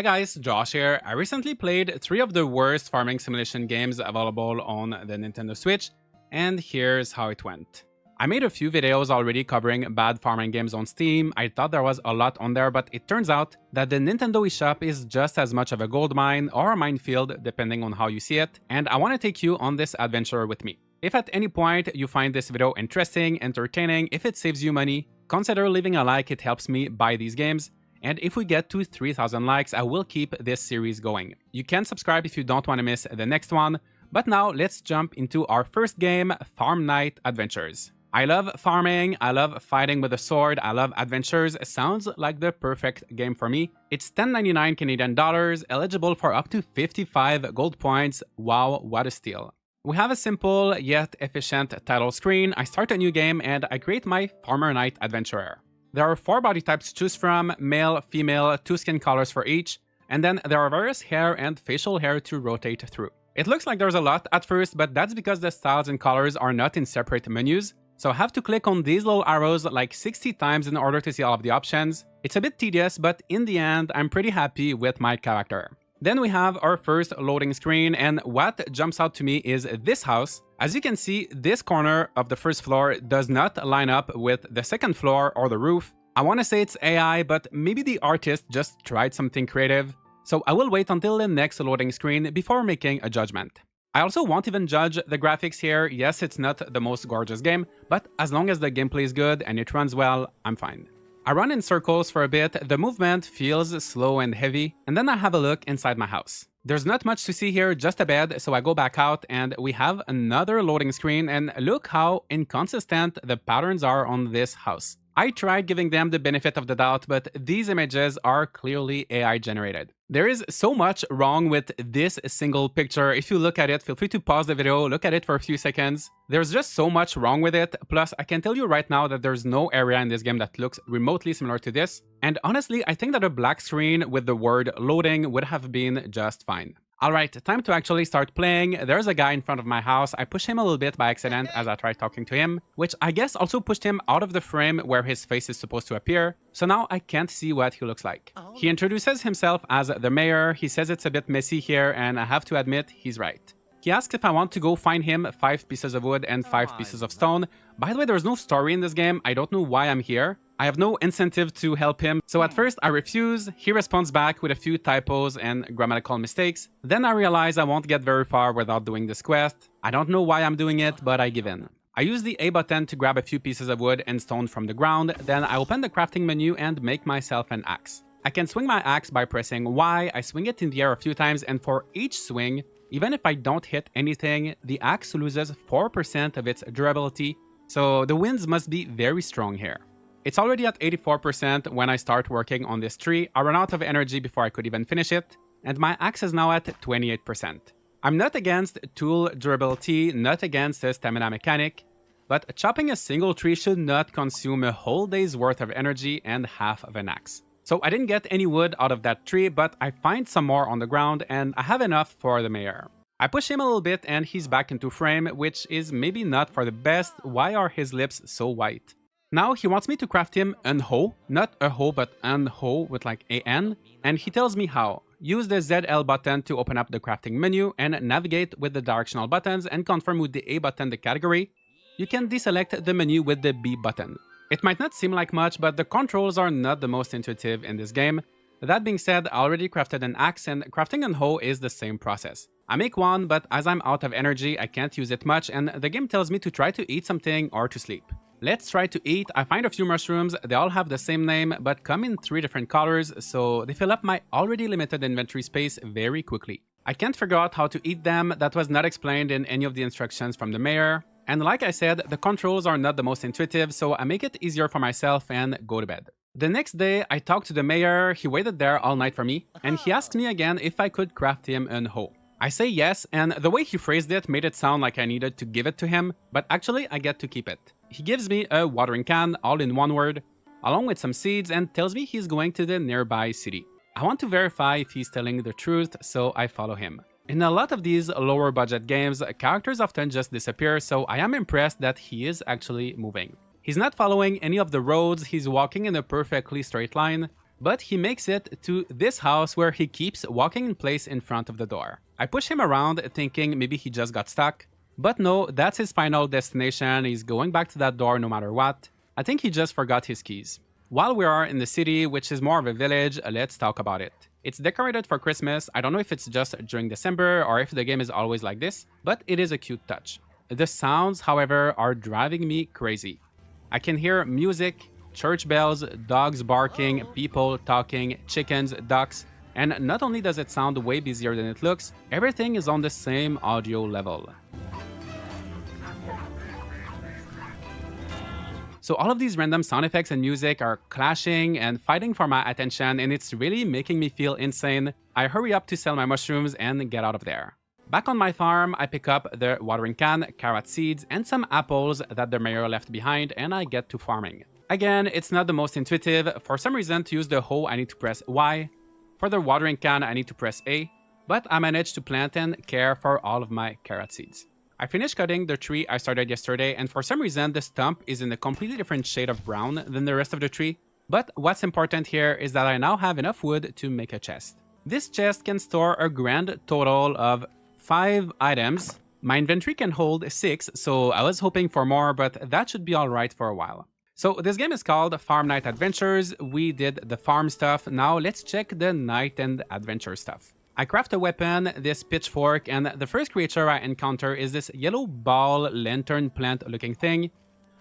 Hey guys, Josh here. I recently played 3 of the worst farming simulation games available on the Nintendo Switch, and here's how it went. I made a few videos already covering bad farming games on Steam. I thought there was a lot on there, but it turns out that the Nintendo eShop is just as much of a gold mine or a minefield depending on how you see it, and I want to take you on this adventure with me. If at any point you find this video interesting, entertaining, if it saves you money, consider leaving a like, it helps me buy these games. And if we get to 3,000 likes, I will keep this series going. You can subscribe if you don't want to miss the next one. But now let's jump into our first game, Farm Night Adventures. I love farming, I love fighting with a sword, I love adventures. It sounds like the perfect game for me. It's 10.99 Canadian dollars, eligible for up to 55 gold points. Wow, what a steal. We have a simple yet efficient title screen. I start a new game and I create my Farmer Night Adventurer. There are 4 body types to choose from, male, female, 2 skin colors for each, and then there are various hair and facial hair to rotate through. It looks like there's a lot at first, but that's because the styles and colors are not in separate menus, so I have to click on these little arrows like 60 times in order to see all of the options. It's a bit tedious, but in the end, I'm pretty happy with my character. Then we have our first loading screen, and what jumps out to me is this house. As you can see, this corner of the first floor does not line up with the second floor or the roof. I want to say it's AI, but maybe the artist just tried something creative. So I will wait until the next loading screen before making a judgment. I also won't even judge the graphics here. Yes, it's not the most gorgeous game, but as long as the gameplay is good and it runs well, I'm fine. I run in circles for a bit, the movement feels slow and heavy, and then I have a look inside my house. There's not much to see here, just a bed, so I go back out and we have another loading screen, and look how inconsistent the patterns are on this house. I tried giving them the benefit of the doubt, but these images are clearly AI generated. There is so much wrong with this single picture. If you look at it, feel free to pause the video, look at it for a few seconds. There's just so much wrong with it. Plus, I can tell you right now that there's no area in this game that looks remotely similar to this. And honestly, I think that a black screen with the word loading would have been just fine. Alright, time to actually start playing. There's a guy in front of my house. I push him a little bit by accident as I try talking to him, which I guess also pushed him out of the frame where his face is supposed to appear, so now I can't see what he looks like. He introduces himself as the mayor. He says it's a bit messy here, and I have to admit, he's right. He asks if I want to go find him 5 pieces of wood and 5 pieces of stone. By the way, there's no story in this game. I don't know why I'm here. I have no incentive to help him, so at first I refuse. He responds back with a few typos and grammatical mistakes. Then I realize I won't get very far without doing this quest. I don't know why I'm doing it, but I give in. I use the A button to grab a few pieces of wood and stone from the ground, then I open the crafting menu and make myself an axe. I can swing my axe by pressing Y, I swing it in the air a few times, and for each swing, even if I don't hit anything, the axe loses 4% of its durability, so the winds must be very strong here. It's already at 84% when I start working on this tree. I run out of energy before I could even finish it, and my axe is now at 28%. I'm not against tool durability, not against the stamina mechanic, but chopping a single tree should not consume a whole day's worth of energy and half of an axe. So I didn't get any wood out of that tree, but I find some more on the ground and I have enough for the mayor. I push him a little bit and he's back into frame, which is maybe not for the best. Why are his lips so white? Now he wants me to craft him an hoe, not a hoe, but an hoe with like A-N, and he tells me how. Use the ZL button to open up the crafting menu and navigate with the directional buttons and confirm with the A button the category. You can deselect the menu with the B button. It might not seem like much, but the controls are not the most intuitive in this game. That being said, I already crafted an axe, and crafting an hoe is the same process. I make one, but as I'm out of energy, I can't use it much, and the game tells me to try to eat something or to sleep. Let's try to eat. I find a few mushrooms. They all have the same name, but come in 3 different colors, so they fill up my already limited inventory space very quickly. I can't figure out how to eat them. That was not explained in any of the instructions from the mayor. And like I said, the controls are not the most intuitive, so I make it easier for myself and go to bed. The next day, I talked to the mayor. He waited there all night for me, and he asked me again if I could craft him an hoe. I say yes, and the way he phrased it made it sound like I needed to give it to him, but actually I get to keep it. He gives me a watering can, all in one word, along with some seeds, and tells me he's going to the nearby city. I want to verify if he's telling the truth, so I follow him. In a lot of these lower budget games, characters often just disappear, so I am impressed that he is actually moving. He's not following any of the roads, he's walking in a perfectly straight line. but he makes it to this house where he keeps walking in place in front of the door. I push him around thinking maybe he just got stuck, but no, that's his final destination. He's going back to that door no matter what. I think he just forgot his keys. While we are in the city, which is more of a village, let's talk about it. It's decorated for Christmas. I don't know if it's just during December or if the game is always like this, but it is a cute touch. The sounds, however, are driving me crazy. I can hear music, church bells, dogs barking, people talking, chickens, ducks, and not only does it sound way busier than it looks, everything is on the same audio level. So all of these random sound effects and music are clashing and fighting for my attention, and it's really making me feel insane. I hurry up to sell my mushrooms and get out of there. Back on my farm, I pick up the watering can, carrot seeds, and some apples that the mayor left behind, and I get to farming. Again, it's not the most intuitive. For some reason, to use the hoe, I need to press Y. For the watering can, I need to press A. But I managed to plant and care for all of my carrot seeds. I finished cutting the tree I started yesterday, and for some reason the stump is in a completely different shade of brown than the rest of the tree. But what's important here is that I now have enough wood to make a chest. This chest can store a grand total of 5 items. My inventory can hold 6, so I was hoping for more, but that should be alright for a while. So this game is called Farm Night Adventures. We did the farm stuff, now let's check the night and adventure stuff. I craft a weapon, this pitchfork, and the first creature I encounter is this yellow ball lantern plant looking thing,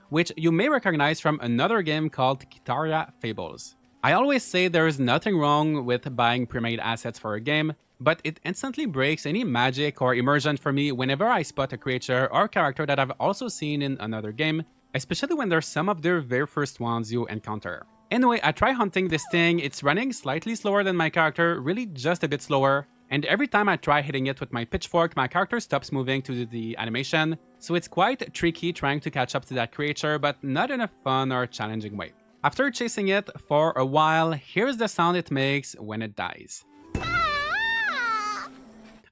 which you may recognize from another game called Kitaria Fables. I always say there is nothing wrong with buying pre-made assets for a game, but it instantly breaks any magic or immersion for me whenever I spot a creature or character that I've also seen in another game, especially when they're some of the very first ones you encounter. Anyway, I try hunting this thing. It's running slightly slower than my character, really just a bit slower. And every time I try hitting it with my pitchfork, my character stops moving to the animation. So it's quite tricky trying to catch up to that creature, but not in a fun or challenging way. After chasing it for a while, here's the sound it makes when it dies.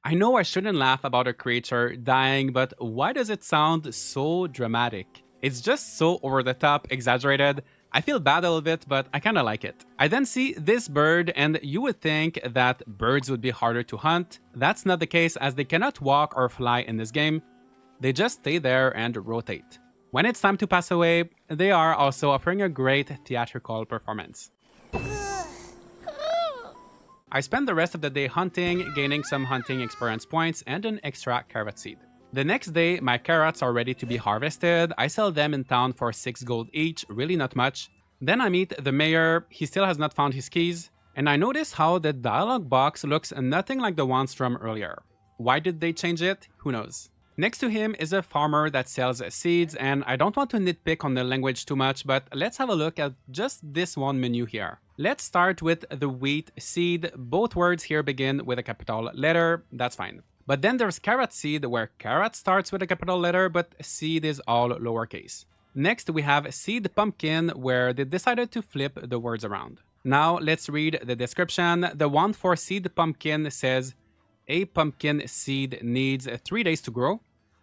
I know I shouldn't laugh about a creature dying, but why does it sound so dramatic? It's just so over the top, exaggerated. I feel bad a little bit, but I kinda like it. I then see this bird, and you would think that birds would be harder to hunt. That's not the case, as they cannot walk or fly in this game. They just stay there and rotate. When it's time to pass away, they are also offering a great theatrical performance. I spend the rest of the day hunting, gaining some hunting experience points and an extra carrot seed. The next day, my carrots are ready to be harvested. I sell them in town for 6 gold each, really not much. Then I meet the mayor. He still has not found his keys, and I notice how the dialogue box looks nothing like the ones from earlier. Why did they change it? Who knows? Next to him is a farmer that sells seeds, and I don't want to nitpick on the language too much, but let's have a look at just this one menu here. Let's start with the wheat seed. Both words here begin with a capital letter, that's fine. But then there's carrot seed, where carrot starts with a capital letter, but seed is all lowercase. Next, we have seed pumpkin, where they decided to flip the words around. Now, let's read the description. The one for seed pumpkin says, a pumpkin seed needs 3 days to grow.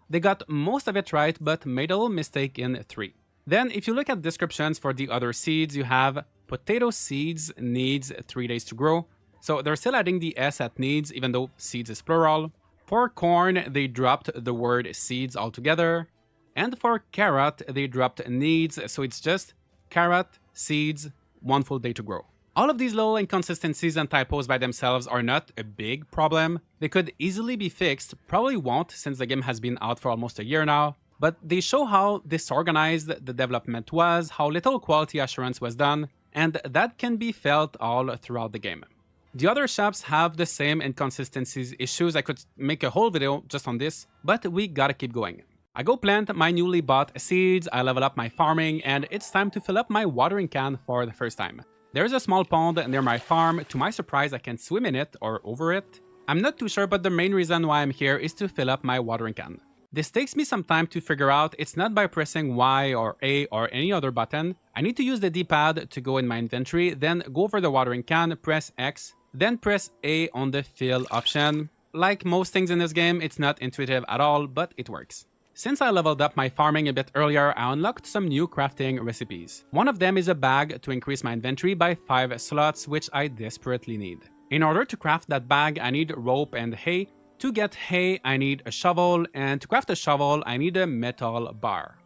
They got most of it right, but made a little mistake in 3. Then, if you look at descriptions for the other seeds, you have potato seeds needs 3 days to grow. So they're still adding the S at needs, even though seeds is plural. For corn, they dropped the word seeds altogether. And for carrot, they dropped needs, so it's just carrot, seeds, 1 full day to grow. All of these little inconsistencies and typos by themselves are not a big problem. They could easily be fixed, probably won't since the game has been out for almost a year now, but they show how disorganized the development was, how little quality assurance was done, and that can be felt all throughout the game. The other shops have the same inconsistencies issues. I could make a whole video just on this, but we gotta keep going. I go plant my newly bought seeds, I level up my farming, and it's time to fill up my watering can for the first time. There's a small pond near my farm. To my surprise, I can swim in it or over it. I'm not too sure, but the main reason why I'm here is to fill up my watering can. This takes me some time to figure out. It's not by pressing Y or A or any other button. I need to use the D-pad to go in my inventory, then go over the watering can, press X, then press A on the fill option. Like most things in this game, it's not intuitive at all, but it works. Since I leveled up my farming a bit earlier, I unlocked some new crafting recipes. One of them is a bag to increase my inventory by 5 slots, which I desperately need. In order to craft that bag, I need rope and hay. To get hay, I need a shovel, and to craft a shovel, I need a metal bar.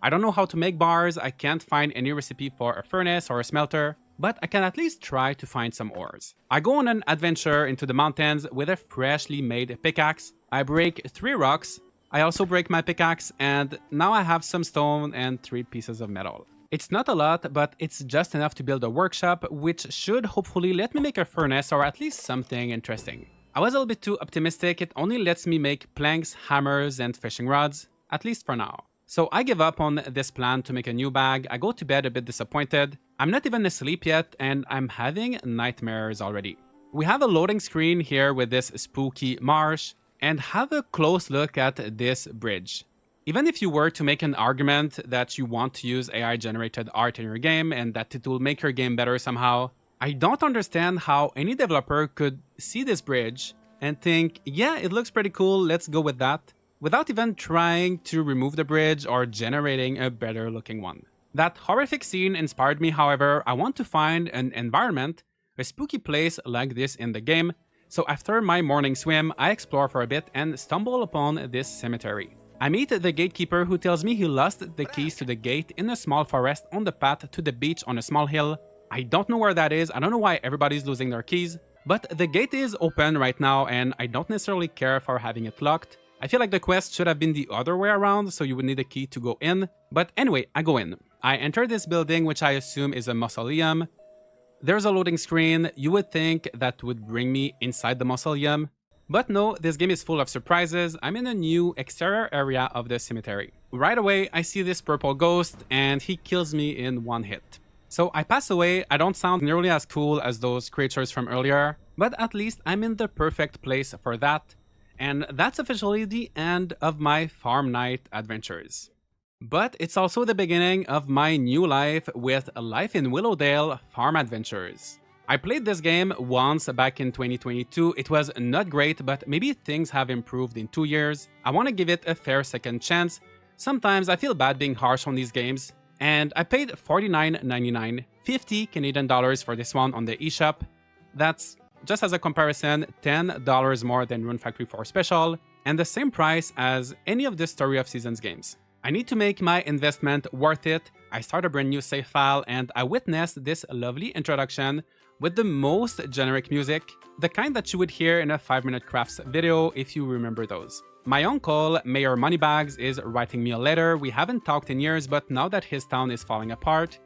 I don't know how to make bars, I can't find any recipe for a furnace or a smelter, but I can at least try to find some ores. I go on an adventure into the mountains with a freshly made pickaxe. I break 3 rocks. I also break my pickaxe, and now I have some stone and 3 pieces of metal. It's not a lot, but it's just enough to build a workshop, which should hopefully let me make a furnace or at least something interesting. I was a little bit too optimistic, it only lets me make planks, hammers, and fishing rods, at least for now. So I give up on this plan to make a new bag. I go to bed a bit disappointed. I'm not even asleep yet, and I'm having nightmares already. We have a loading screen here with this spooky marsh, and have a close look at this bridge. Even if you were to make an argument that you want to use AI-generated art in your game and that it will make your game better somehow, I don't understand how any developer could see this bridge and think, yeah, it looks pretty cool, let's go with that, without even trying to remove the bridge or generating a better looking one. That horrific scene inspired me, however. I want to find an environment, a spooky place like this in the game, so after my morning swim, I explore for a bit and stumble upon this cemetery. I meet the gatekeeper who tells me he lost the keys to the gate in a small forest on the path to the beach on a small hill. I don't know where that is, I don't know why everybody's losing their keys, but the gate is open right now and I don't necessarily care for having it locked. I feel like the quest should have been the other way around, so you would need a key to go in. But anyway, I go in. I enter this building, which I assume is a mausoleum. There's a loading screen. You would think that would bring me inside the mausoleum. But no, this game is full of surprises. I'm in a new exterior area of the cemetery. Right away, I see this purple ghost, and he kills me in one hit. So I pass away. I don't sound nearly as cool as those creatures from earlier, but at least I'm in the perfect place for that. And that's officially the end of my farm night adventures. But it's also the beginning of my new life with Life in Willowdale Farm Adventures. I played this game once back in 2022. It was not great, but maybe things have improved in 2 years. I want to give it a fair second chance. Sometimes I feel bad being harsh on these games. And I paid $49.99, 50 Canadian dollars for this one on the eShop. That's, just as a comparison, $10 more than Rune Factory 4 Special, and the same price as any of the Story of Seasons games. I need to make my investment worth it. I start a brand new save file and I witnessed this lovely introduction with the most generic music, the kind that you would hear in a 5-minute crafts video if you remember those. My uncle, Mayor Moneybags, is writing me a letter. We haven't talked in years, but now that his town is falling apart,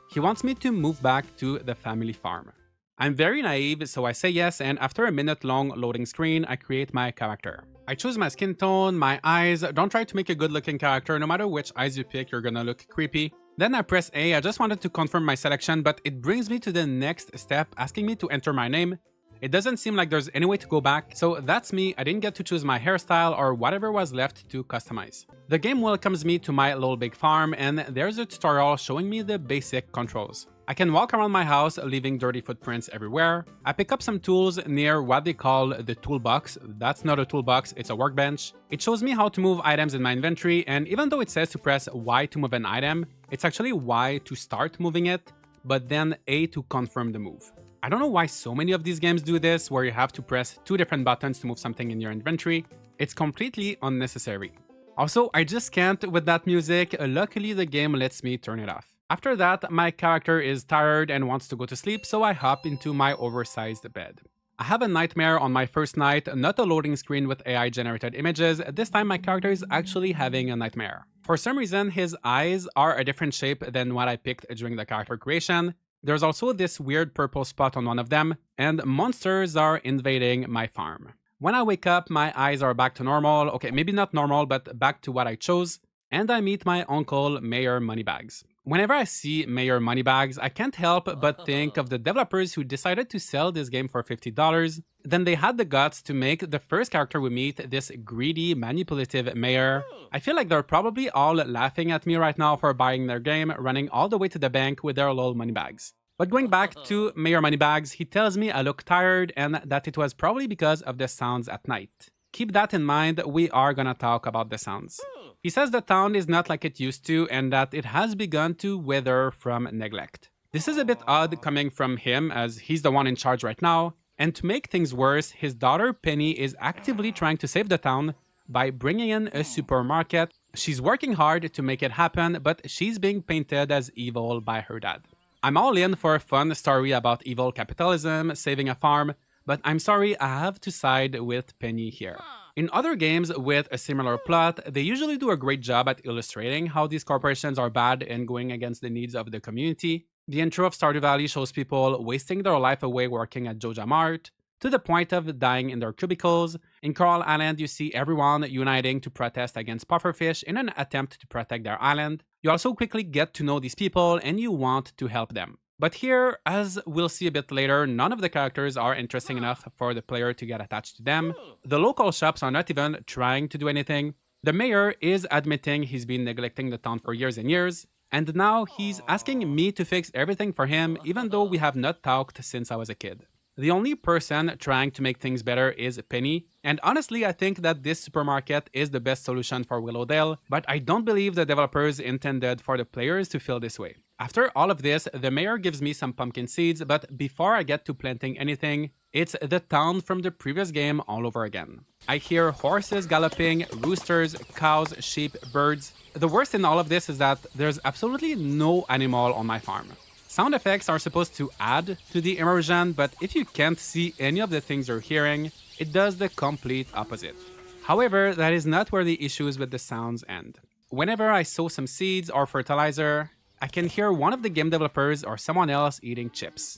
he wants me to move back to the family farm. I'm very naive, so I say yes, and after a minute-long loading screen, I create my character. I choose my skin tone, my eyes. Don't try to make a good-looking character. No matter which eyes you pick, you're gonna look creepy. Then I press A. I just wanted to confirm my selection, but it brings me to the next step, asking me to enter my name. It doesn't seem like there's any way to go back, so that's me. I didn't get to choose my hairstyle or whatever was left to customize. The game welcomes me to my little big farm, and there's a tutorial showing me the basic controls. I can walk around my house, leaving dirty footprints everywhere. I pick up some tools near what they call the toolbox. That's not a toolbox, it's a workbench. It shows me how to move items in my inventory, and even though it says to press Y to move an item, it's actually Y to start moving it, but then A to confirm the move. I don't know why so many of these games do this, where you have to press 2 different buttons to move something in your inventory. It's completely unnecessary. Also, I just can't with that music. Luckily, the game lets me turn it off. After that, my character is tired and wants to go to sleep, so I hop into my oversized bed. I have a nightmare on my first night, not a loading screen with AI-generated images. This time my character is actually having a nightmare. For some reason, his eyes are a different shape than what I picked during the character creation. There's also this weird purple spot on one of them, and monsters are invading my farm. When I wake up, my eyes are back to normal. Okay, maybe not normal, but back to what I chose. And I meet my uncle, Mayor Moneybags. Whenever I see Mayor Moneybags, I can't help but think of the developers who decided to sell this game for $50. Then they had the guts to make the first character we meet this greedy, manipulative mayor. I feel like they're probably all laughing at me right now for buying their game, running all the way to the bank with their little money bags. But going back to Mayor Moneybags, he tells me I look tired and that it was probably because of the sounds at night. Keep that in mind, we are gonna talk about the sounds. He says the town is not like it used to and that it has begun to wither from neglect. This is a bit odd coming from him as he's the one in charge right now, and to make things worse, his daughter Penny is actively trying to save the town by bringing in a supermarket. She's working hard to make it happen, but she's being painted as evil by her dad. I'm all in for a fun story about evil capitalism, saving a farm, but I'm sorry, I have to side with Penny here. In other games with a similar plot, they usually do a great job at illustrating how these corporations are bad and going against the needs of the community. The intro of Stardew Valley shows people wasting their life away working at Joja Mart, to the point of dying in their cubicles. In Coral Island, you see everyone uniting to protest against pufferfish in an attempt to protect their island. You also quickly get to know these people and you want to help them. But here, as we'll see a bit later, none of the characters are interesting enough for the player to get attached to them. The local shops are not even trying to do anything. The mayor is admitting he's been neglecting the town for years and years, and now he's asking me to fix everything for him even though we have not talked since I was a kid. The only person trying to make things better is Penny, and honestly I think that this supermarket is the best solution for Willowdale, but I don't believe the developers intended for the players to feel this way. After all of this, the mayor gives me some pumpkin seeds, but before I get to planting anything, it's the town from the previous game all over again. I hear horses galloping, roosters, cows, sheep, birds. The worst in all of this is that there's absolutely no animal on my farm. Sound effects are supposed to add to the immersion, but if you can't see any of the things you're hearing, it does the complete opposite. However, that is not where the issues with the sounds end. Whenever I sow some seeds or fertilizer, I can hear one of the game developers or someone else eating chips.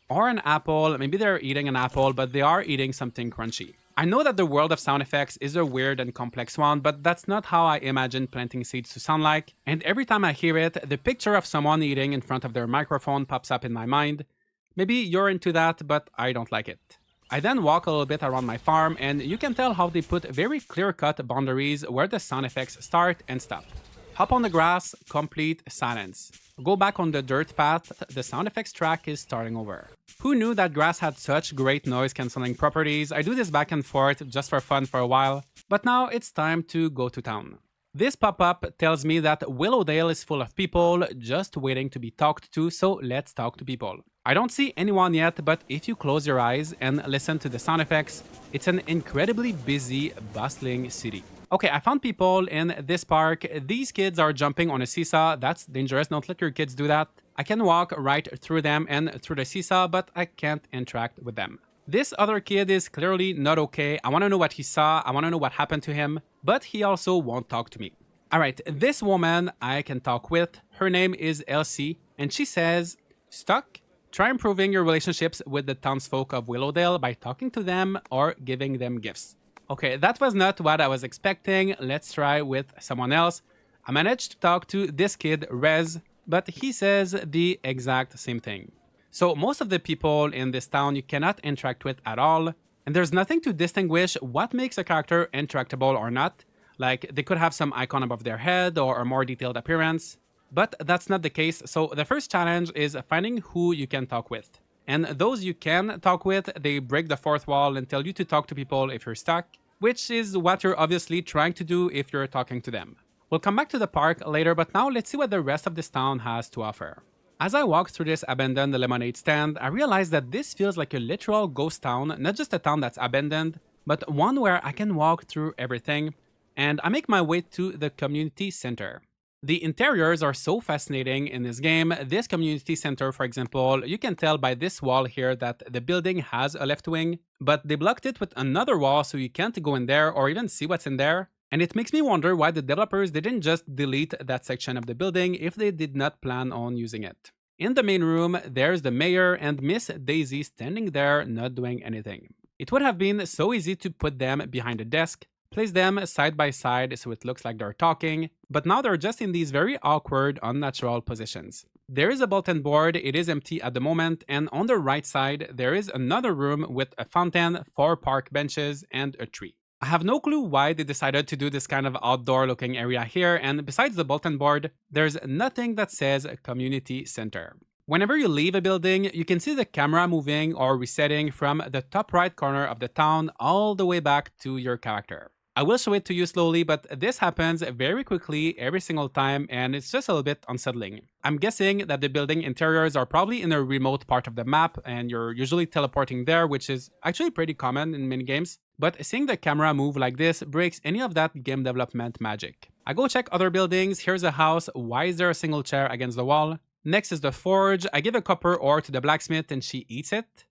Or an apple, maybe they're eating an apple, but they are eating something crunchy. I know that the world of sound effects is a weird and complex one, but that's not how I imagine planting seeds to sound like, and every time I hear it, the picture of someone eating in front of their microphone pops up in my mind. Maybe you're into that, but I don't like it. I then walk a little bit around my farm, and you can tell how they put very clear-cut boundaries where the sound effects start and stop. Hop on the grass, complete silence. Go back on the dirt path, the sound effects track is starting over. Who knew that grass had such great noise cancelling properties? I do this back and forth just for fun for a while, but now it's time to go to town. This pop-up tells me that Willowdale is full of people just waiting to be talked to, so let's talk to people. I don't see anyone yet, but if you close your eyes and listen to the sound effects, it's an incredibly busy, bustling city. Okay, I found people in this park. These kids are jumping on a seesaw. That's dangerous. Don't let your kids do that. I can walk right through them and through the seesaw, but I can't interact with them. This other kid is clearly not okay. I want to know what he saw. I want to know what happened to him, but he also won't talk to me. All right, this woman I can talk with. Her name is Elsie, and she says, "Stuck? Try improving your relationships with the townsfolk of Willowdale by talking to them or giving them gifts." Okay, that was not what I was expecting. Let's try with someone else. I managed to talk to this kid, Rez, but he says the exact same thing. So most of the people in this town you cannot interact with at all, and there's nothing to distinguish what makes a character interactable or not. Like, they could have some icon above their head or a more detailed appearance, but that's not the case. So the first challenge is finding who you can talk with. And those you can talk with, they break the fourth wall and tell you to talk to people if you're stuck, which is what you're obviously trying to do if you're talking to them. We'll come back to the park later, but now let's see what the rest of this town has to offer. As I walk through this abandoned lemonade stand, I realize that this feels like a literal ghost town, not just a town that's abandoned, but one where I can walk through everything, and I make my way to the community center. The interiors are so fascinating in this game. This community center, for example, you can tell by this wall here that the building has a left wing, but they blocked it with another wall so you can't go in there or even see what's in there. And it makes me wonder why the developers didn't just delete that section of the building if they did not plan on using it. In the main room, there's the mayor and Miss Daisy standing there not doing anything. It would have been so easy to put them behind a desk, place them side by side so it looks like they're talking, but now they're just in these very awkward, unnatural positions. There is a bulletin board, it is empty at the moment, and on the right side, there is another room with a fountain, 4 park benches, and a tree. I have no clue why they decided to do this kind of outdoor looking area here, and besides the bulletin board, there's nothing that says community center. Whenever you leave a building, you can see the camera moving or resetting from the top right corner of the town all the way back to your character. I will show it to you slowly, but this happens very quickly every single time, and it's just a little bit unsettling. I'm guessing that the building interiors are probably in a remote part of the map, and you're usually teleporting there, which is actually pretty common in many games. But seeing the camera move like this breaks any of that game development magic. I go check other buildings. Here's a house. Why is there a single chair against the wall? Next is the forge. I give a copper ore to the blacksmith and she eats it.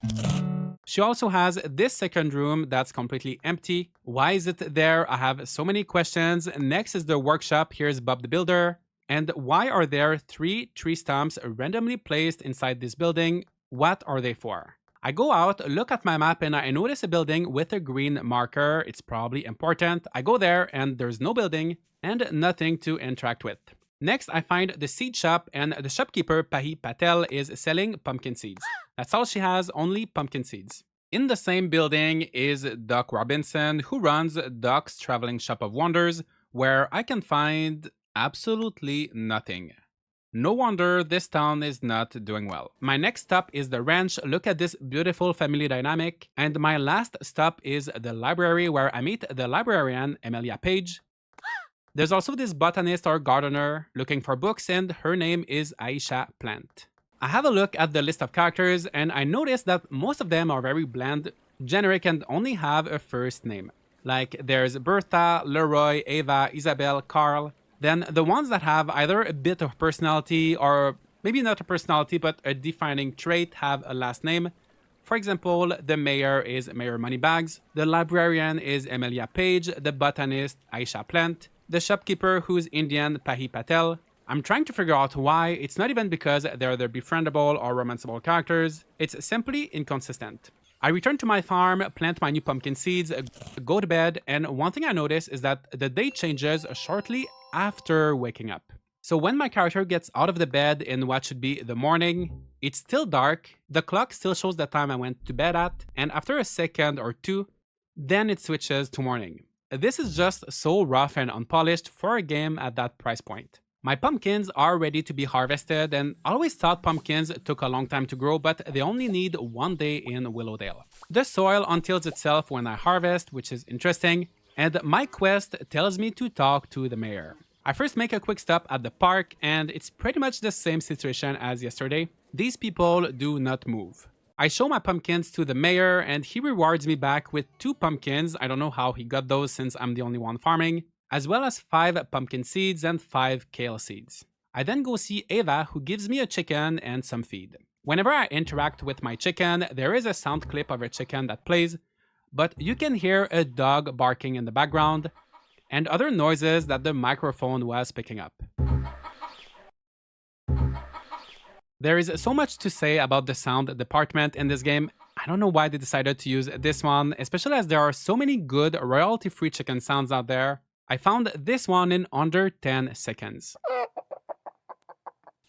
She also has this second room that's completely empty. Why is it there? I have so many questions. Next is the workshop. Here's Bob the Builder. And why are there 3 tree stumps randomly placed inside this building? What are they for? I go out, look at my map, and I notice a building with a green marker. It's probably important. I go there and there's no building and nothing to interact with. Next, I find the seed shop, and the shopkeeper, Pahi Patel, is selling pumpkin seeds. That's all she has, only pumpkin seeds. In the same building is Doc Robinson, who runs Doc's Traveling Shop of Wonders, where I can find absolutely nothing. No wonder this town is not doing well. My next stop is the ranch. Look at this beautiful family dynamic. And my last stop is the library, where I meet the librarian, Emilia Page. There's also this botanist or gardener looking for books, and her name is Aisha Plant. I have a look at the list of characters, and I notice that most of them are very bland, generic, and only have a first name. Like there's Bertha, Leroy, Ava, Isabel, Carl. Then the ones that have either a bit of personality or maybe not a personality but a defining trait have a last name. For example, the mayor is Mayor Moneybags, the librarian is Emilia Page, the botanist Aisha Plant, the shopkeeper who's Indian Pahi Patel. I'm trying to figure out why. It's not even because they're the befriendable or romanceable characters. It's simply inconsistent. I return to my farm, plant my new pumpkin seeds, go to bed, and one thing I notice is that the day changes shortly after waking up. So when my character gets out of the bed in what should be the morning, it's still dark, the clock still shows the time I went to bed at, and after a second or two, then it switches to morning. This is just so rough and unpolished for a game at that price point. My pumpkins are ready to be harvested, and I always thought pumpkins took a long time to grow, but they only need 1 day in Willowdale. The soil untills itself when I harvest, which is interesting, and my quest tells me to talk to the mayor. I first make a quick stop at the park, and it's pretty much the same situation as yesterday. These people do not move. I show my pumpkins to the mayor, and he rewards me back with 2 pumpkins. I don't know how he got those since I'm the only one farming, as well as 5 pumpkin seeds and 5 kale seeds. I then go see Ava, who gives me a chicken and some feed. Whenever I interact with my chicken, there is a sound clip of a chicken that plays, but you can hear a dog barking in the background and other noises that the microphone was picking up. There is so much to say about the sound department in this game. I don't know why they decided to use this one, especially as there are so many good royalty-free chicken sounds out there. I found this one in under 10 seconds.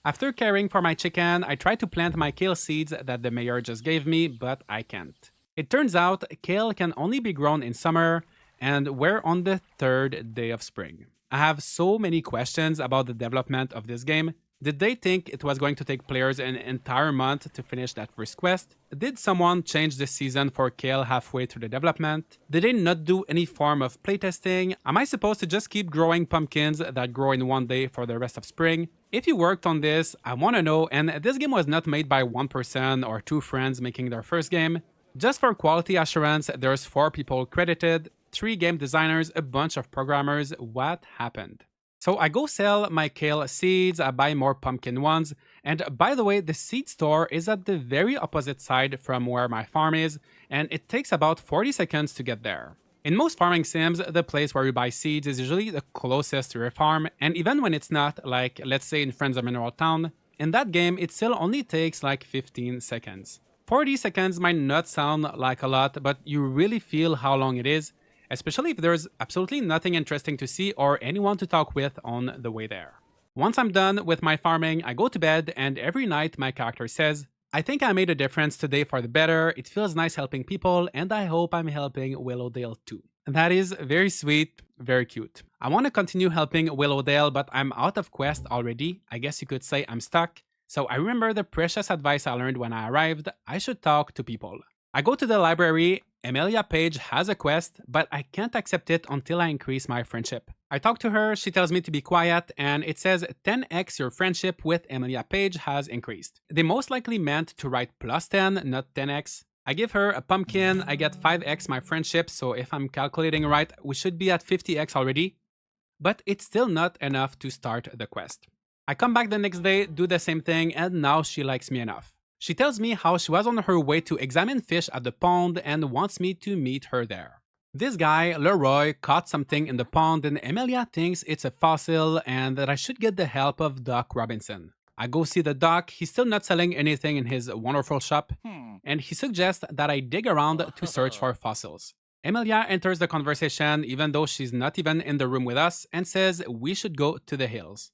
After caring for my chicken, I tried to plant my kale seeds that the mayor just gave me, but I can't. It turns out kale can only be grown in summer, and we're on the 3rd day of spring. I have so many questions about the development of this game. Did they think it was going to take players an entire month to finish that first quest? Did someone change the season for kale halfway through the development? Did they not do any form of playtesting? Am I supposed to just keep growing pumpkins that grow in 1 day for the rest of spring? If you worked on this, I want to know, and this game was not made by one person or 2 friends making their first game. Just for quality assurance, there's 4 people credited, 3 game designers, a bunch of programmers. What happened? So I go sell my kale seeds, I buy more pumpkin ones, and by the way, the seed store is at the very opposite side from where my farm is, and it takes about 40 seconds to get there. In most farming sims, the place where you buy seeds is usually the closest to your farm, and even when it's not, like let's say in Friends of Mineral Town, in that game it still only takes like 15 seconds. 40 seconds might not sound like a lot, but you really feel how long it is, especially if there's absolutely nothing interesting to see or anyone to talk with on the way there. Once I'm done with my farming, I go to bed, and every night my character says, I think I made a difference today for the better, it feels nice helping people, and I hope I'm helping Willowdale too. That is very sweet, very cute. I want to continue helping Willowdale, but I'm out of quest already. I guess you could say I'm stuck. So I remember the precious advice I learned when I arrived: I should talk to people. I go to the library. Emilia Page has a quest, but I can't accept it until I increase my friendship. I talk to her, she tells me to be quiet, and it says 10x your friendship with Emilia Page has increased. They most likely meant to write plus 10, not 10x. I give her a pumpkin, I get 5x my friendship, so if I'm calculating right, we should be at 50x already. But it's still not enough to start the quest. I come back the next day, do the same thing, and now she likes me enough. She tells me how she was on her way to examine fish at the pond and wants me to meet her there. This guy, Leroy, caught something in the pond and Emilia thinks it's a fossil and that I should get the help of Doc Robinson. I go see the doc, he's still not selling anything in his wonderful shop, and he suggests that I dig around to search for fossils. Emilia enters the conversation even though she's not even in the room with us and says we should go to the hills.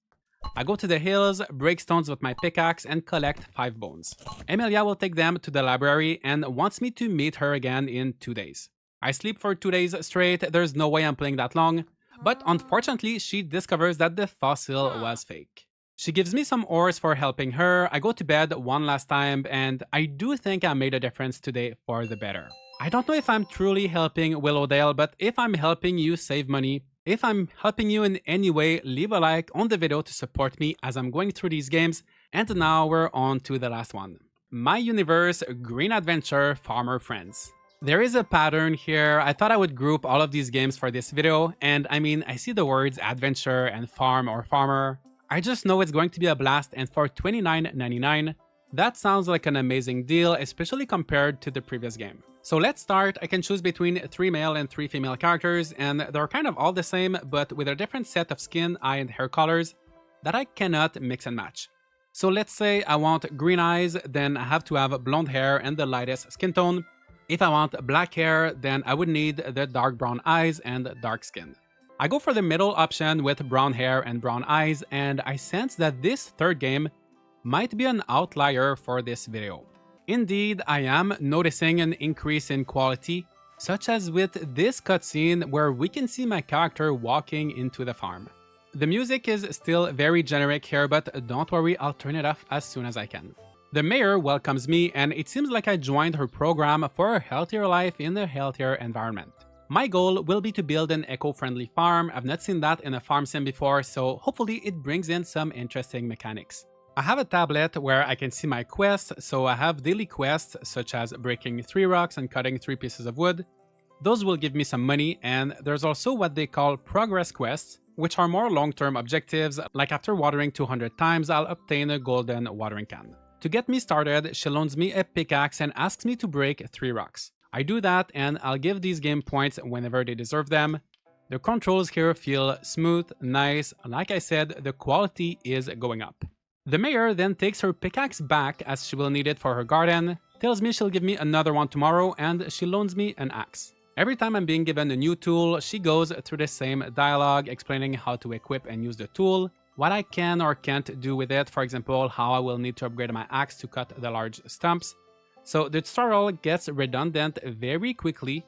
I go to the hills, break stones with my pickaxe, and collect 5 bones. Emilia will take them to the library and wants me to meet her again in 2 days. I sleep for 2 days straight, there's no way I'm playing that long, but unfortunately she discovers that the fossil was fake. She gives me some ores for helping her, I go to bed one last time, and I do think I made a difference today for the better. I don't know if I'm truly helping Willowdale, but if I'm helping you save money, if I'm helping you in any way, leave a like on the video to support me as I'm going through these games. And now we're on to the last one. My Universe Green Adventure Farmer Friends. There is a pattern here. I thought I would group all of these games for this video, and I mean, I see the words adventure and farm or farmer. I just know it's going to be a blast, and for $29.99, that sounds like an amazing deal, especially compared to the previous game. So let's start. I can choose between 3 male and 3 female characters, and they're kind of all the same, but with a different set of skin, eye, and hair colors that I cannot mix and match. So let's say I want green eyes, then I have to have blonde hair and the lightest skin tone. If I want black hair, then I would need the dark brown eyes and dark skin. I go for the middle option with brown hair and brown eyes, and I sense that this third game might be an outlier for this video. Indeed, I am noticing an increase in quality, such as with this cutscene where we can see my character walking into the farm. The music is still very generic here, but don't worry, I'll turn it off as soon as I can. The mayor welcomes me, and it seems like I joined her program for a healthier life in a healthier environment. My goal will be to build an eco-friendly farm. I've not seen that in a farm sim before, so hopefully it brings in some interesting mechanics. I have a tablet where I can see my quests, so I have daily quests such as breaking 3 rocks and cutting 3 pieces of wood. Those will give me some money, and there's also what they call progress quests, which are more long-term objectives, like after watering 200 times, I'll obtain a golden watering can. To get me started, she loans me a pickaxe and asks me to break 3 rocks. I do that, and I'll give these game points whenever they deserve them. The controls here feel smooth, nice, like I said, the quality is going up. The mayor then takes her pickaxe back as she will need it for her garden, tells me she'll give me another one tomorrow, and she loans me an axe. Every time I'm being given a new tool, she goes through the same dialogue explaining how to equip and use the tool, what I can or can't do with it, for example, how I will need to upgrade my axe to cut the large stumps. So the tutorial gets redundant very quickly,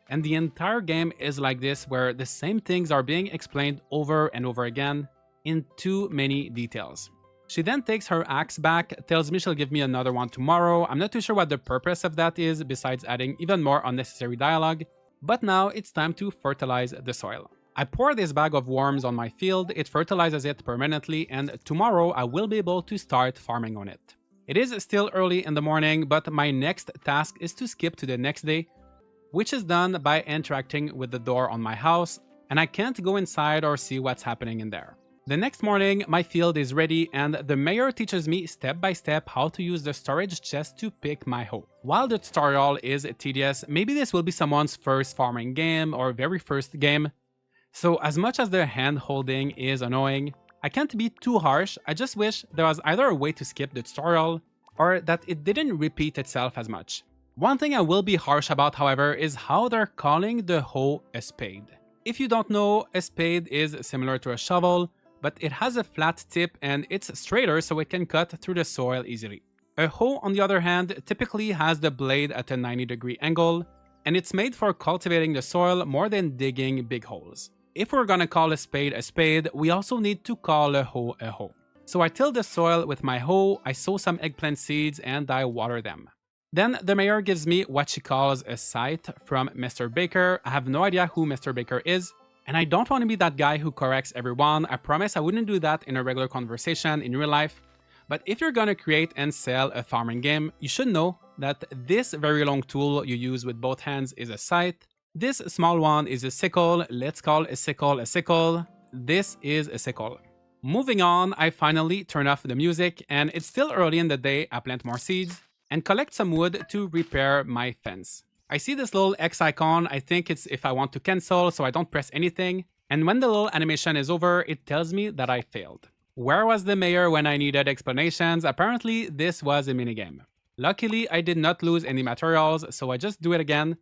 and the entire game is like this where the same things are being explained over and over again in too many details. She then takes her axe back, tells me she'll give me another one tomorrow. I'm not too sure what the purpose of that is besides adding even more unnecessary dialogue, but now it's time to fertilize the soil. I pour this bag of worms on my field, it fertilizes it permanently, and tomorrow I will be able to start farming on it. It is still early in the morning, but my next task is to skip to the next day, which is done by interacting with the door on my house, and I can't go inside or see what's happening in there. The next morning, my field is ready, and the mayor teaches me step by step how to use the storage chest to pick my hoe. While the tutorial is tedious, maybe this will be someone's first farming game or very first game. So as much as the hand holding is annoying, I can't be too harsh. I just wish there was either a way to skip the tutorial or that it didn't repeat itself as much. One thing I will be harsh about, however, is how they're calling the hoe a spade. If you don't know, a spade is similar to a shovel, but it has a flat tip and it's straighter so it can cut through the soil easily. A hoe, on the other hand, typically has the blade at a 90-degree angle, and it's made for cultivating the soil more than digging big holes. If we're gonna call a spade, we also need to call a hoe a hoe. So I till the soil with my hoe, I sow some eggplant seeds, and I water them. Then the mayor gives me what she calls a scythe from Mr. Baker. I have no idea who Mr. Baker is, and I don't want to be that guy who corrects everyone. I promise I wouldn't do that in a regular conversation in real life. But if you're gonna create and sell a farming game, you should know that this very long tool you use with both hands is a scythe. This small one is a sickle. Let's call a sickle a sickle. This is a sickle. Moving on, I finally turn off the music, and it's still early in the day. I plant more seeds and collect some wood to repair my fence. I see this little X icon. I think it's if I want to cancel, so I don't press anything. And when the little animation is over, it tells me that I failed. Where was the mayor when I needed explanations? Apparently, this was a minigame. Luckily, I did not lose any materials, so I just do it again,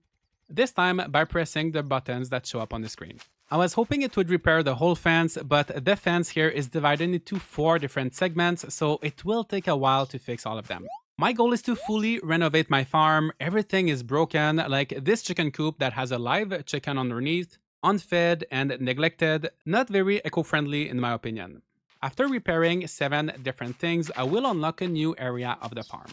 this time by pressing the buttons that show up on the screen. I was hoping it would repair the whole fence, but the fence here is divided into 4 different segments, so it will take a while to fix all of them. My goal is to fully renovate my farm. Everything is broken, like this chicken coop that has a live chicken underneath, unfed and neglected, not very eco-friendly in my opinion. After repairing 7 different things, I will unlock a new area of the farm.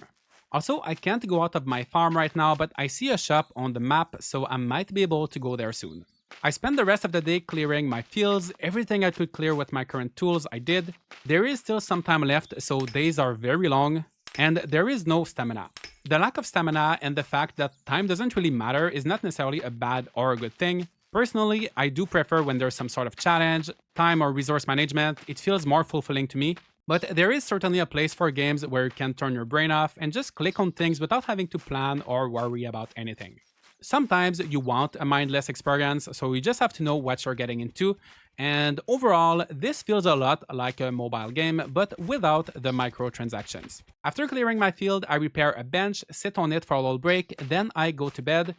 Also, I can't go out of my farm right now, but I see a shop on the map, so I might be able to go there soon. I spent the rest of the day clearing my fields. Everything I could clear with my current tools, I did. There is still some time left, so days are very long, and there is no stamina. The lack of stamina and the fact that time doesn't really matter is not necessarily a bad or a good thing. Personally, I do prefer when there's some sort of challenge, time or resource management. It feels more fulfilling to me. But there is certainly a place for games where you can turn your brain off and just click on things without having to plan or worry about anything. Sometimes you want a mindless experience, so you just have to know what you're getting into. And overall, this feels a lot like a mobile game, but without the microtransactions. After clearing my field, I repair a bench, sit on it for a little break, then I go to bed.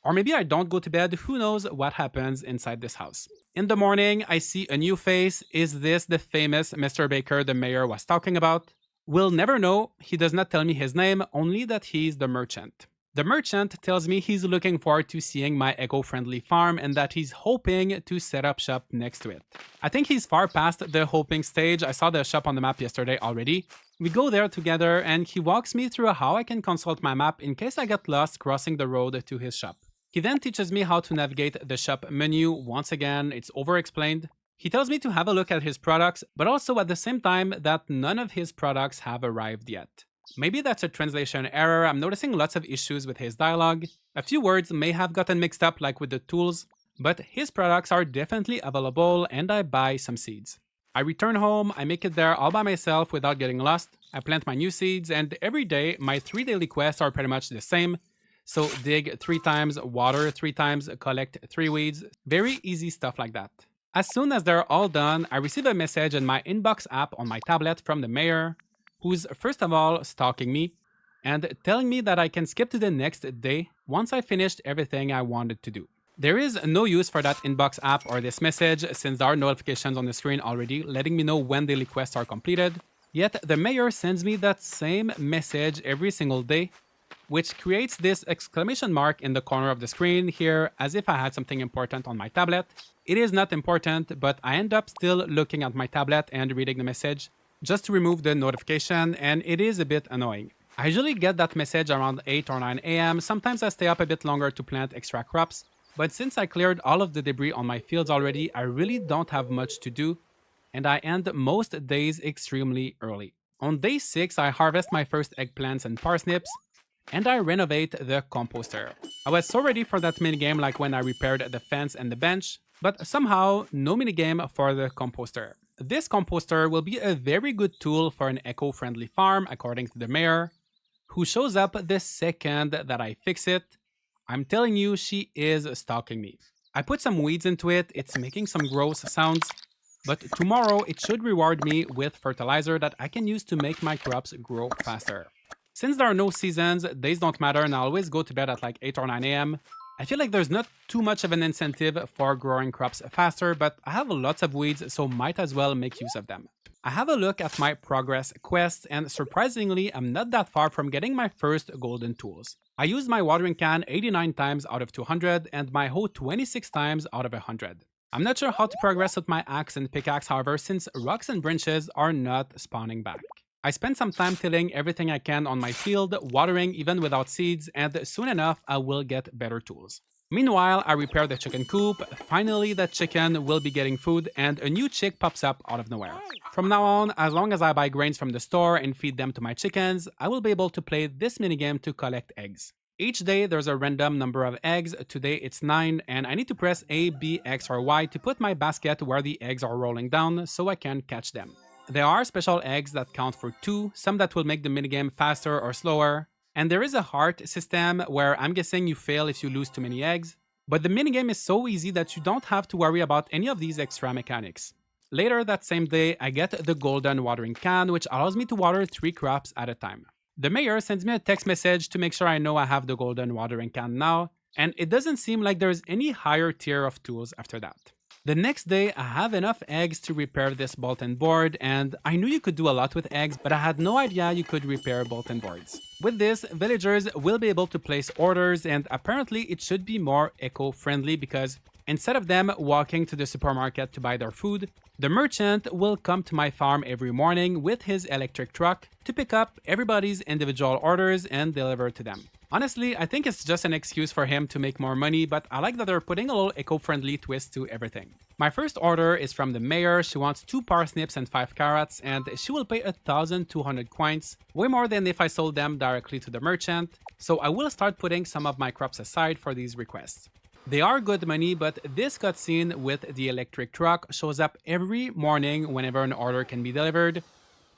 Or maybe I don't go to bed, who knows what happens inside this house. In the morning, I see a new face. Is this the famous Mr. Baker the mayor was talking about? We'll never know. He does not tell me his name, only that he's the merchant. The merchant tells me he's looking forward to seeing my eco-friendly farm and that he's hoping to set up shop next to it. I think he's far past the hoping stage. I saw the shop on the map yesterday already. We go there together and he walks me through how I can consult my map in case I get lost crossing the road to his shop. He then teaches me how to navigate the shop menu. Once again, it's over-explained. He tells me to have a look at his products, but also at the same time that none of his products have arrived yet. Maybe that's a translation error. I'm noticing lots of issues with his dialogue. A few words may have gotten mixed up like with the tools, but his products are definitely available and I buy some seeds. I return home, I make it there all by myself without getting lost. I plant my new seeds and every day my 3 daily quests are pretty much the same. So dig 3 times, water 3 times, collect 3 weeds, very easy stuff like that. As soon as they're all done, I receive a message in my inbox app on my tablet from the mayor, who's first of all stalking me and telling me that I can skip to the next day once I finished everything I wanted to do. There is no use for that inbox app or this message since there are notifications on the screen already letting me know when daily quests are completed. Yet the mayor sends me that same message every single day, which creates this exclamation mark in the corner of the screen here as if I had something important on my tablet. It is not important, but I end up still looking at my tablet and reading the message just to remove the notification, and it is a bit annoying. I usually get that message around 8 or 9 a.m. Sometimes I stay up a bit longer to plant extra crops, but since I cleared all of the debris on my fields already, I really don't have much to do, and I end most days extremely early. On day 6, I harvest my first eggplants and parsnips, and I renovate the composter. I was so ready for that minigame like when I repaired the fence and the bench, but somehow no minigame for the composter. This composter will be a very good tool for an eco-friendly farm according to the mayor, who shows up the second that I fix it. I'm telling you, she is stalking me. I put some weeds into it, it's making some gross sounds, but tomorrow it should reward me with fertilizer that I can use to make my crops grow faster. Since there are no seasons, days don't matter, and I always go to bed at like 8 or 9 a.m. I feel like there's not too much of an incentive for growing crops faster, but I have lots of weeds, so might as well make use of them. I have a look at my progress quests, and surprisingly, I'm not that far from getting my first golden tools. I used my watering can 89 times out of 200 and my hoe 26 times out of 100. I'm not sure how to progress with my axe and pickaxe, however, since rocks and branches are not spawning back. I spent some time tilling everything I can on my field, watering even without seeds, and soon enough I will get better tools. Meanwhile, I repair the chicken coop. Finally, that chicken will be getting food, and a new chick pops up out of nowhere. From now on, as long as I buy grains from the store and feed them to my chickens, I will be able to play this minigame to collect eggs. Each day, there's a random number of eggs. Today, it's 9, and I need to press A, B, X, or Y to put my basket where the eggs are rolling down so I can catch them. There are special eggs that count for 2, some that will make the minigame faster or slower, and there is a heart system where I'm guessing you fail if you lose too many eggs, but the minigame is so easy that you don't have to worry about any of these extra mechanics. Later that same day, I get the golden watering can, which allows me to water 3 crops at a time. The mayor sends me a text message to make sure I know I have the golden watering can now, and it doesn't seem like there's any higher tier of tools after that. The next day, I have enough eggs to repair this bulletin board, and I knew you could do a lot with eggs, but I had no idea you could repair bulletin boards. With this, villagers will be able to place orders, and apparently it should be more eco-friendly because instead of them walking to the supermarket to buy their food, the merchant will come to my farm every morning with his electric truck to pick up everybody's individual orders and deliver to them. Honestly, I think it's just an excuse for him to make more money, but I like that they're putting a little eco-friendly twist to everything. My first order is from the mayor. She wants 2 parsnips and 5 carrots, and she will pay 1,200 coins, way more than if I sold them directly to the merchant, so I will start putting some of my crops aside for these requests. They are good money, but this cutscene with the electric truck shows up every morning whenever an order can be delivered.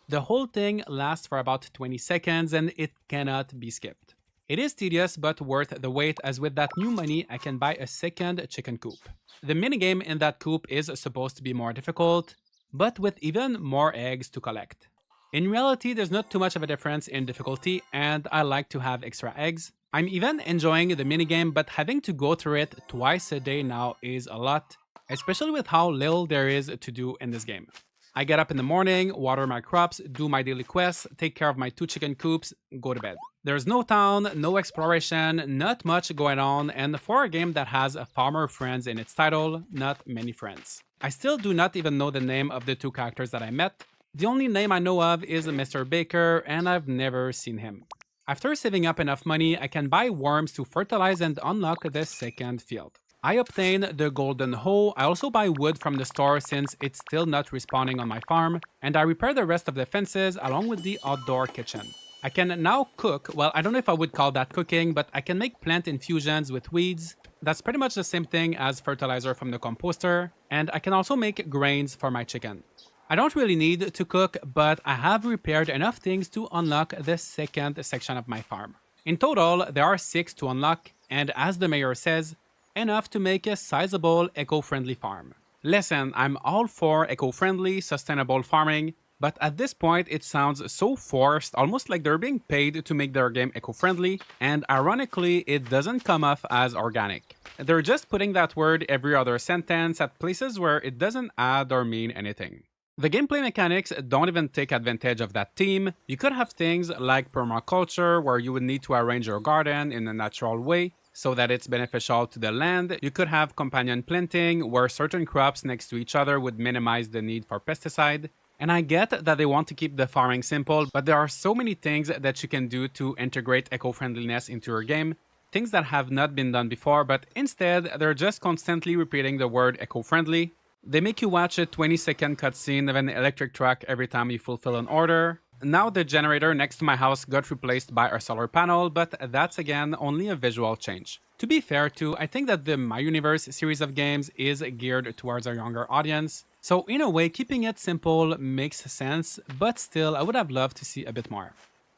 The whole thing lasts for about 20 seconds and it cannot be skipped. It is tedious but worth the wait, as with that new money I can buy a second chicken coop. The minigame in that coop is supposed to be more difficult, but with even more eggs to collect. In reality, there's not too much of a difference in difficulty, and I like to have extra eggs. I'm even enjoying the minigame, but having to go through it twice a day now is a lot, especially with how little there is to do in this game. I get up in the morning, water my crops, do my daily quests, take care of my 2 chicken coops, go to bed. There's no town, no exploration, not much going on, and for a game that has a farmer friends in its title, not many friends. I still do not even know the name of the 2 characters that I met. The only name I know of is Mr. Baker, and I've never seen him. After saving up enough money, I can buy worms to fertilize and unlock the second field. I obtain the golden hoe. I also buy wood from the store since it's still not respawning on my farm, and I repair the rest of the fences along with the outdoor kitchen. I can now cook. Well, I don't know if I would call that cooking, but I can make plant infusions with weeds. That's pretty much the same thing as fertilizer from the composter, and I can also make grains for my chicken. I don't really need to cook, but I have repaired enough things to unlock the second section of my farm. In total, there are 6 to unlock, and as the mayor says, enough to make a sizable eco-friendly farm. Listen, I'm all for eco-friendly, sustainable farming, but at this point it sounds so forced, almost like they're being paid to make their game eco-friendly, and ironically, it doesn't come off as organic. They're just putting that word every other sentence at places where it doesn't add or mean anything. The gameplay mechanics don't even take advantage of that theme. You could have things like permaculture, where you would need to arrange your garden in a natural way so that it's beneficial to the land. You could have companion planting, where certain crops next to each other would minimize the need for pesticide. And I get that they want to keep the farming simple, but there are so many things that you can do to integrate eco-friendliness into your game. Things that have not been done before, but instead, they're just constantly repeating the word eco-friendly. They make you watch a 20-second cutscene of an electric truck every time you fulfill an order. Now the generator next to my house got replaced by a solar panel, but that's again only a visual change. To be fair too, I think that the My Universe series of games is geared towards a younger audience. So in a way, keeping it simple makes sense, but still I would have loved to see a bit more.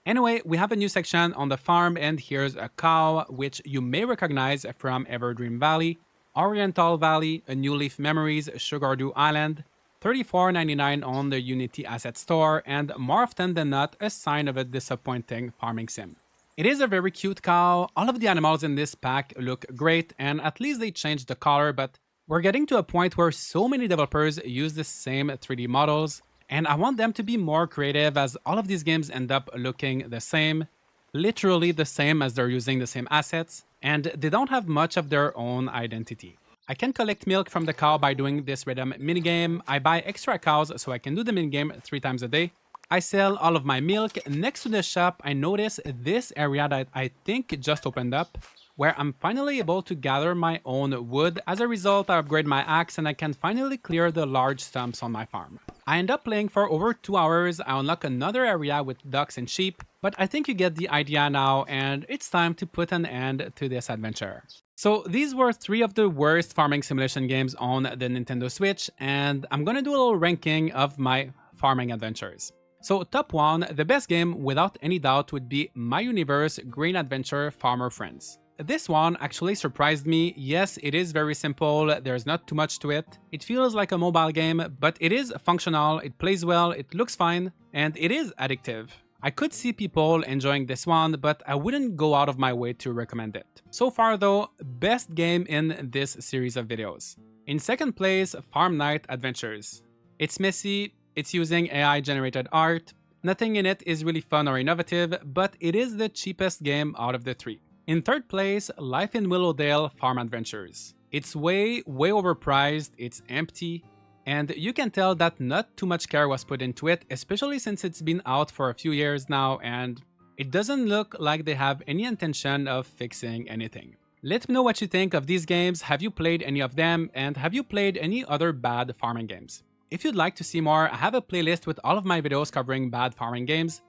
Anyway, we have a new section on the farm, and here's a cow, which you may recognize from Everdream Valley, Oriental Valley, A New Leaf Memories, Sugardew Island, $34.99 on the Unity Asset Store, and more often than not, a sign of a disappointing farming sim. It is a very cute cow. All of the animals in this pack look great, and at least they changed the color, but we're getting to a point where so many developers use the same 3D models, and I want them to be more creative, as all of these games end up looking the same, literally the same, as they're using the same assets, and they don't have much of their own identity. I can collect milk from the cow by doing this rhythm minigame. I buy extra cows so I can do the minigame 3 times a day. I sell all of my milk. Next to the shop, I notice this area that I think just opened up, where I'm finally able to gather my own wood. As a result, I upgrade my axe and I can finally clear the large stumps on my farm. I end up playing for over 2 hours. I unlock another area with ducks and sheep, but I think you get the idea now, and it's time to put an end to this adventure. So these were 3 of the worst farming simulation games on the Nintendo Switch, and I'm gonna do a little ranking of my farming adventures. So top 1, the best game without any doubt would be My Universe Green Adventure Farmer Friends. This one actually surprised me. Yes, it is very simple, there's not too much to it. It feels like a mobile game, but it is functional, it plays well, it looks fine, and it is addictive. I could see people enjoying this one, but I wouldn't go out of my way to recommend it. So far though, best game in this series of videos. In second place, Farm Night Adventures. It's messy, it's using AI generated art, nothing in it is really fun or innovative, but it is the cheapest game out of the 3. In third place, Life in Willowdale Farm Adventures. It's way overpriced, it's empty, and you can tell that not too much care was put into it, especially since it's been out for a few years now and it doesn't look like they have any intention of fixing anything. Let me know what you think of these games. Have you played any of them, and have you played any other bad farming games? If you'd like to see more, I have a playlist with all of my videos covering bad farming games,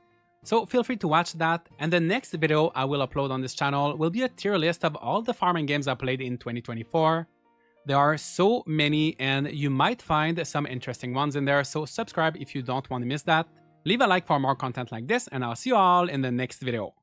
so feel free to watch that, and the next video I will upload on this channel will be a tier list of all the farming games I played in 2024. There are so many, and you might find some interesting ones in there, so subscribe if you don't want to miss that. Leave a like for more content like this, and I'll see you all in the next video.